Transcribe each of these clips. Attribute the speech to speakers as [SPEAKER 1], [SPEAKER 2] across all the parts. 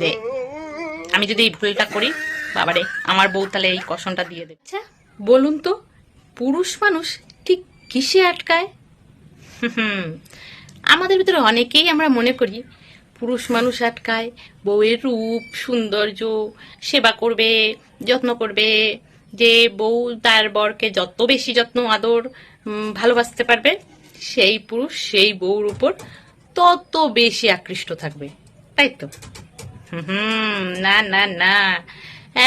[SPEAKER 1] যে আমি যদি এই ভুলটা করি, বাবারে আমার বউ তাহলে এই কষণটা দিয়ে দেবে। আচ্ছা বলুন তো, পুরুষ মানুষ ঠিক কিসে আটকায়? আমাদের ভিতরে অনেকেই আমরা মনে করি পুরুষ মানুষ আটকায় বউয়ের রূপ সৌন্দর্য, সেবা করবে, যত্ন করবে, যে বউ তার বরকে যত বেশি যত্ন আদর ভালোবাসতে পারবে, সেই পুরুষ সেই বউর উপর তত বেশি আকৃষ্ট থাকবে, তাই তো? না না না,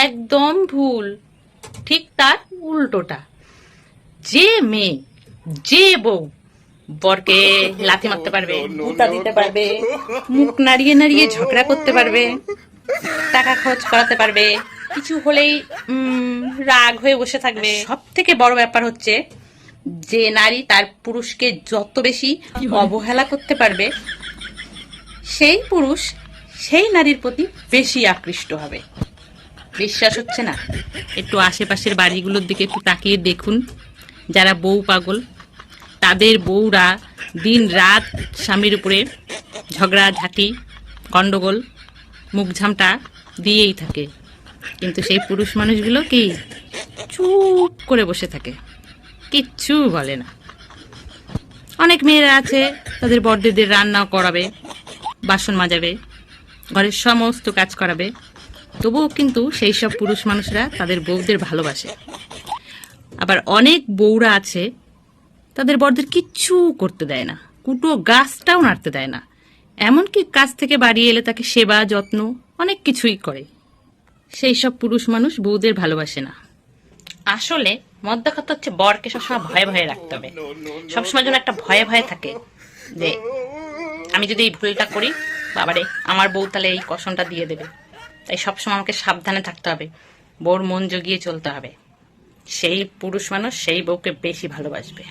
[SPEAKER 1] একদম ভুল। ঠিক তার উল্টোটা। যে মেয়ে, যে বউ বরকে লাথি মারতে পারবে, গুতা দিতে পারবে, মুখ নাড়িয়ে নাড়িয়ে ঝগড়া করতে পারবে, টাকা খরচ করাতে পারবে, কিছু হলেই রাগ হয়ে বসে থাকবে, সব থেকে বড় ব্যাপার হচ্ছে যে নারী তার পুরুষকে যত বেশি অবহেলা করতে পারবে, সেই পুরুষ সেই নারীর প্রতি বেশি আকৃষ্ট হবে। বিশ্বাস হচ্ছে না? একটু আশেপাশের বাড়িগুলোর দিকে একটু তাকিয়ে দেখুন। যারা বউ পাগল, তাদের বউরা দিন রাত স্বামীর উপরে ঝগড়া ঝাঁটি গন্ডগোল মুখ ঝামটা দিয়েই থাকে, কিন্তু সেই পুরুষ মানুষগুলো কি চুপ করে বসে থাকে, কিচ্ছু বলে না। অনেক মেয়েরা আছে তাদের বড়দের রান্নাও করাবে, বাসন মাজাবে, ঘরের সমস্ত কাজ করাবে, তবুও কিন্তু সেই সব পুরুষ মানুষরা তাদের বউদের ভালোবাসে। আবার অনেক বউরা আছে তাদের বরদের কিচ্ছু করতে দেয় না, কুটো গাছটাও নাড়তে দেয় না, এমনকি কাজ থেকে বাড়ি এলে তাকে সেবা যত্ন অনেক কিছুই করে। সেই সব পুরুষ মানুষ বউদের ভালোবাসে না। আসলে মদ্দা কথা হচ্ছে বরকে সবসময় ভয়ে ভয়ে রাখতে হবে, সবসময় যেন একটা ভয়ে ভয়ে থাকে যে আমি যদি এই ভুলটা করি, বাবারে আমার বউ তাহলে এই কষণটা দিয়ে দেবে। তাই সবসময় আমাকে সাবধানে থাকতে হবে, বউর মন জগিয়ে চলতে হবে। সেই পুরুষ মানুষ সেই বউকে বেশি ভালোবাসবে।